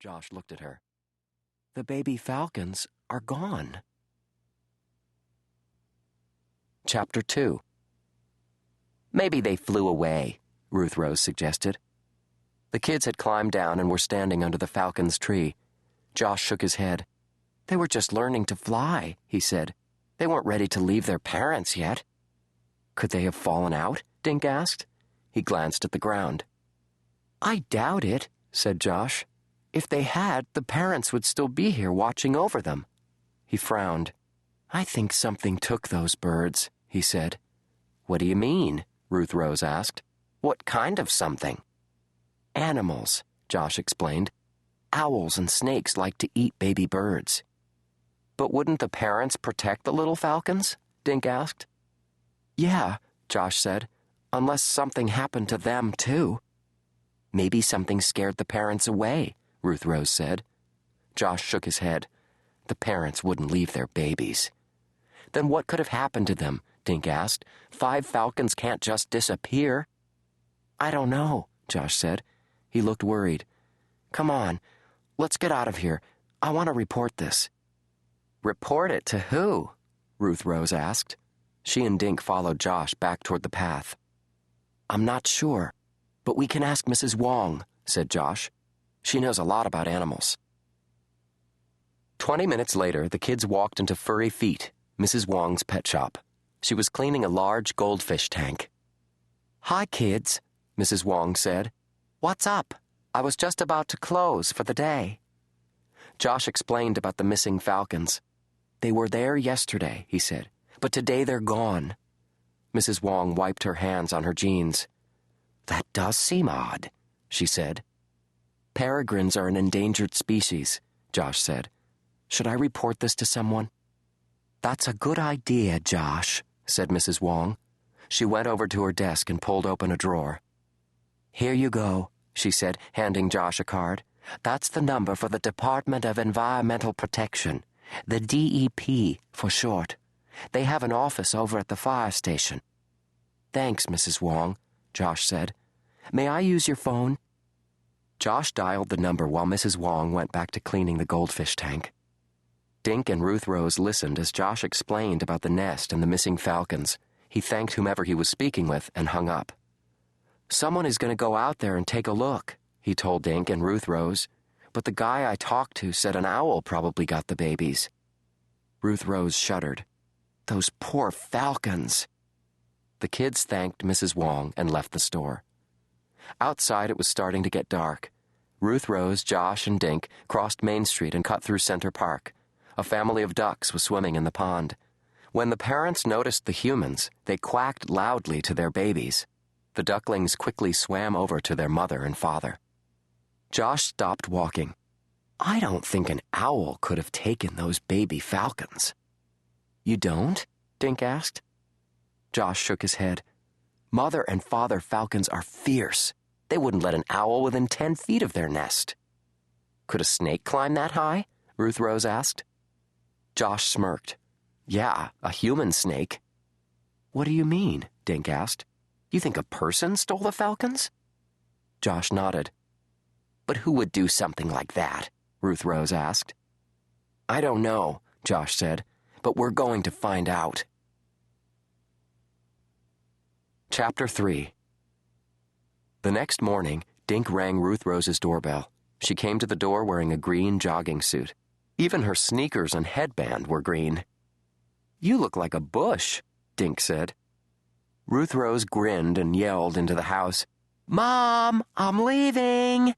Josh looked at her. "The baby falcons are gone." Chapter 2. "Maybe they flew away," Ruth Rose suggested. The kids had climbed down and were standing under the falcon's tree. Josh shook his head. "They were just learning to fly," he said. "They weren't ready to leave their parents yet." "Could they have fallen out?" Dink asked. He glanced at the ground. "I doubt it," said Josh. "If they had, the parents would still be here watching over them." He frowned. "I think something took those birds," he said. "What do you mean?" Ruth Rose asked. "What kind of something?" "Animals," Josh explained. "Owls and snakes like to eat baby birds." "But wouldn't the parents protect the little falcons?" Dink asked. "Yeah," Josh said, "unless something happened to them, too." "Maybe something scared the parents away," Ruth Rose said. Josh shook his head. The parents wouldn't leave their babies. "Then what could have happened to them?" Dink asked. "5 falcons can't just disappear." "I don't know," Josh said. He looked worried. "Come on, let's get out of here. I want to report this." "Report it to who?" Ruth Rose asked. She and Dink followed Josh back toward the path. "I'm not sure, but we can ask Mrs. Wong," said Josh. "She knows a lot about animals." 20 minutes later, the kids walked into Furry Feet, Mrs. Wong's pet shop. She was cleaning a large goldfish tank. "Hi, kids," Mrs. Wong said. "What's up? I was just about to close for the day." Josh explained about the missing falcons. "They were there yesterday," he said, "but today they're gone." Mrs. Wong wiped her hands on her jeans. "That does seem odd," she said. "Peregrines are an endangered species," Josh said. "Should I report this to someone?" "That's a good idea, Josh," said Mrs. Wong. She went over to her desk and pulled open a drawer. "Here you go," she said, handing Josh a card. "That's the number for the Department of Environmental Protection, the DEP for short. They have an office over at the fire station." "Thanks, Mrs. Wong," Josh said. "May I use your phone?" Josh dialed the number while Mrs. Wong went back to cleaning the goldfish tank. Dink and Ruth Rose listened as Josh explained about the nest and the missing falcons. He thanked whomever he was speaking with and hung up. "Someone is going to go out there and take a look," he told Dink and Ruth Rose. "But the guy I talked to said an owl probably got the babies." Ruth Rose shuddered. "Those poor falcons." The kids thanked Mrs. Wong and left the store. Outside, it was starting to get dark. Ruth Rose, Josh, and Dink crossed Main Street and cut through Center Park. A family of ducks was swimming in the pond. When the parents noticed the humans, they quacked loudly to their babies. The ducklings quickly swam over to their mother and father. Josh stopped walking. "I don't think an owl could have taken those baby falcons." "You don't?" Dink asked. Josh shook his head. "Mother and father falcons are fierce. They wouldn't let an owl within 10 feet of their nest." "Could a snake climb that high?" Ruth Rose asked. Josh smirked. "Yeah, a human snake." "What do you mean?" Dink asked. "You think a person stole the falcons?" Josh nodded. "But who would do something like that?" Ruth Rose asked. "I don't know," Josh said, "but we're going to find out." Chapter 3. The next morning, Dink rang Ruth Rose's doorbell. She came to the door wearing a green jogging suit. Even her sneakers and headband were green. "You look like a bush," Dink said. Ruth Rose grinned and yelled into the house, "Mom, I'm leaving!"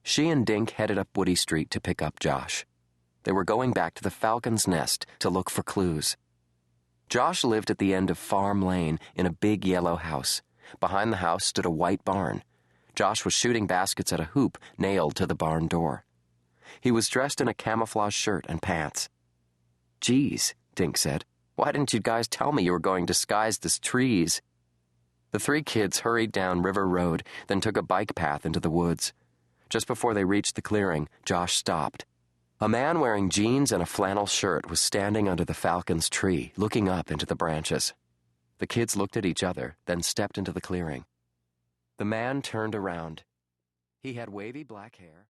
She and Dink headed up Woody Street to pick up Josh. They were going back to the falcon's nest to look for clues. Josh lived at the end of Farm Lane in a big yellow house. Behind the house stood a white barn. Josh was shooting baskets at a hoop nailed to the barn door. He was dressed in a camouflage shirt and pants. "Geez," Dink said, "why didn't you guys tell me you were going disguised as trees?" The 3 kids hurried down River Road, then took a bike path into the woods. Just before they reached the clearing, Josh stopped. A man wearing jeans and a flannel shirt was standing under the falcon's tree, looking up into the branches. The kids looked at each other, then stepped into the clearing. The man turned around. He had wavy black hair.